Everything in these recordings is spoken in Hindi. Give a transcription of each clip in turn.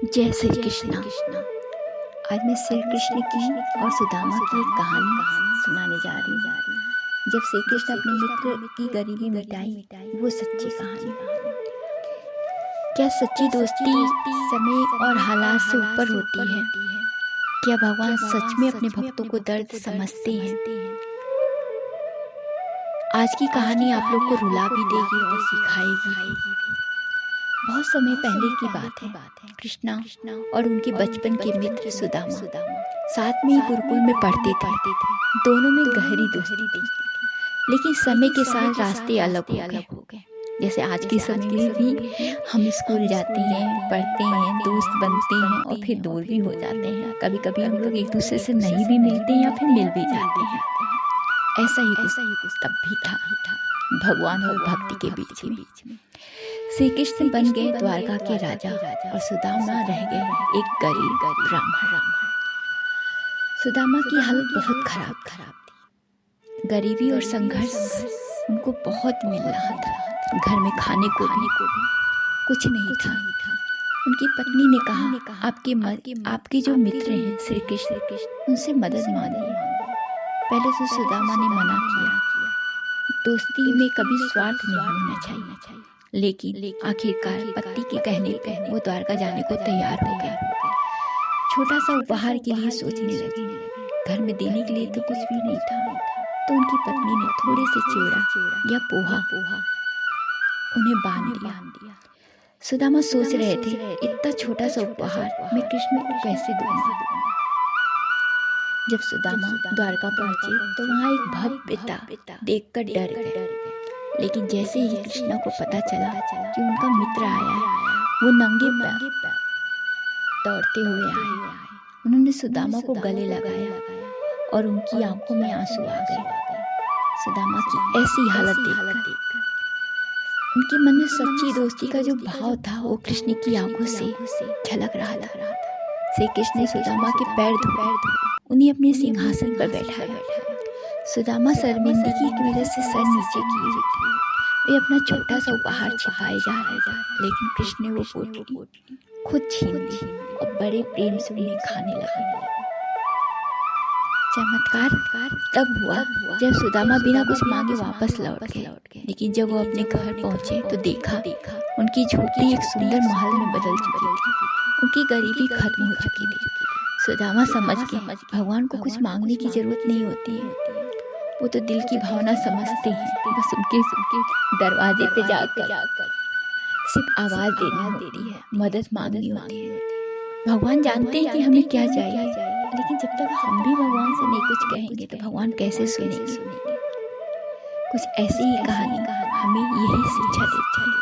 जय श्री कृष्णा। आज मैं श्री कृष्ण की और सुदामा की एक कहानी सुनाने जा रही हूँ। जब श्री कृष्ण अपने मित्र की गरीबी मिटाई, वो सच्ची कहानी। क्या सच्ची दोस्ती समय और हालात से ऊपर होती है? क्या भगवान सच में अपने भक्तों को दर्द समझते हैं? आज की कहानी आप लोग को रुला भी देगी और सिखाएगी भी। बहुत समय पहले की बात है। कृष्णा और उनके बचपन के मित्र सुदामा साथ में ही गुरुकुल में पढ़ते थे। दोनों में गहरी दोस्ती थी, लेकिन समय के साथ रास्ते अलग हो गए। जैसे आज के समय में भी हम स्कूल जाते हैं, पढ़ते हैं, दोस्त बनते हैं और फिर दूर भी हो जाते हैं। कभी कभी हम लोग एक दूसरे से नहीं भी मिलते या फिर मिल भी जाते हैं। ऐसा ही कुछ तब भी था भगवान और भक्ति के बीच में। श्री कृष्ण बन गए द्वारका के राजा और सुदामा रह गए एक गरीब ब्राह्मण। सुदामा की हालत बहुत खराब थी। गरीबी और संघर्ष उनको बहुत मिल रहा था। घर में खाने को भी कुछ नहीं था। उनकी पत्नी ने कहा, आपके जो मित्र हैं श्री कृष्ण, उनसे मदद मांगिए। पहले तो सुदामा ने मना किया। दोस्ती में कभी स्वार्थ नहीं होना चाहिए। लेकिन आखिरकार पति के कहने पर वो द्वारका जाने को तैयार हो गए। छोटा सा उपहार के लिए सोचने लगे। घर में देने के लिए तो कुछ भी नहीं था, तो उनकी पत्नी ने थोड़े से चिवड़ा या पोहा उन्हें बांध दिया। सुदामा सोच रहे थे, इतना छोटा सा उपहार मैं कृष्ण को कैसे दूंगा। जब सुदामा द्वारका पहुंचे तो वहाँ एक भव्यता देखकर डर गए। लेकिन जैसे ही कृष्णा को पता चला कि उनका मित्र आया है, वो नंगे पैर दौड़ते हुए आए। उन्होंने सुदामा को गले लगाया और उनकी आंखों में आंसू आ गए। सुदामा की ऐसी हालत देखकर उनके मन में सच्ची दोस्ती का जो भाव था वो कृष्ण की आंखों से झलक रहा था। श्री कृष्ण ने सुदामा के पैर धोए, उन्हें अपने सिंहासन पर बैठाया। सुदामा शर्मिंदगी की वजह से सर नीचे किए वे अपना छोटा सा उपहार छिपाए जा रहे थे। लेकिन कृष्ण ने वो पोटली खुद छीन ली और बड़े प्रेम से उन्हें खाने लगे। चमत्कार तब हुआ जब सुदामा बिना कुछ मांगे वापस लौट गए। लेकिन जब वो अपने घर पहुंचे तो देखा उनकी झोपड़ी एक सुंदर महल में बदल चुकी थी। उनकी गरीबी खत्म हो चुकी थी। सुदामा समझ गए भगवान को कुछ मांगने की जरूरत नहीं होती है, वो तो दिल की भावना समझते हैं। बस उनके दरवाजे पे जाकर सिर्फ आवाज देनी होती है, मदद मांगनी होती है। भगवान जानते हैं कि हमें क्या चाहिए, लेकिन जब तक हम भी भगवान से नहीं कुछ कहेंगे तो भगवान कैसे सुनेंगे। कुछ ऐसी ही कहानी हमें यही शिक्षा देती है।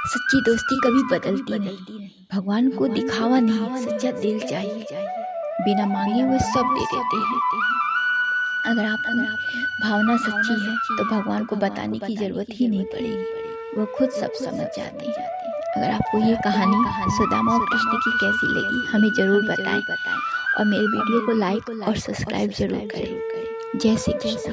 सच्ची दोस्ती कभी बदलती नहीं। भगवान को दिखावा नहीं, सच्चा दिल चाहिए। बिना मांगे वो सब दे देते हैं। अगर भावना सच्ची है तो भगवान को बताने की जरूरत ही नहीं पड़ेगी, वो खुद सब समझ जाते हैं। अगर आपको ये कहानी सुदामा और कृष्ण की कैसी लगी हमें जरूर बताएं और मेरे वीडियो को लाइक और सब्सक्राइब जरूर करें। जय श्री कृष्ण।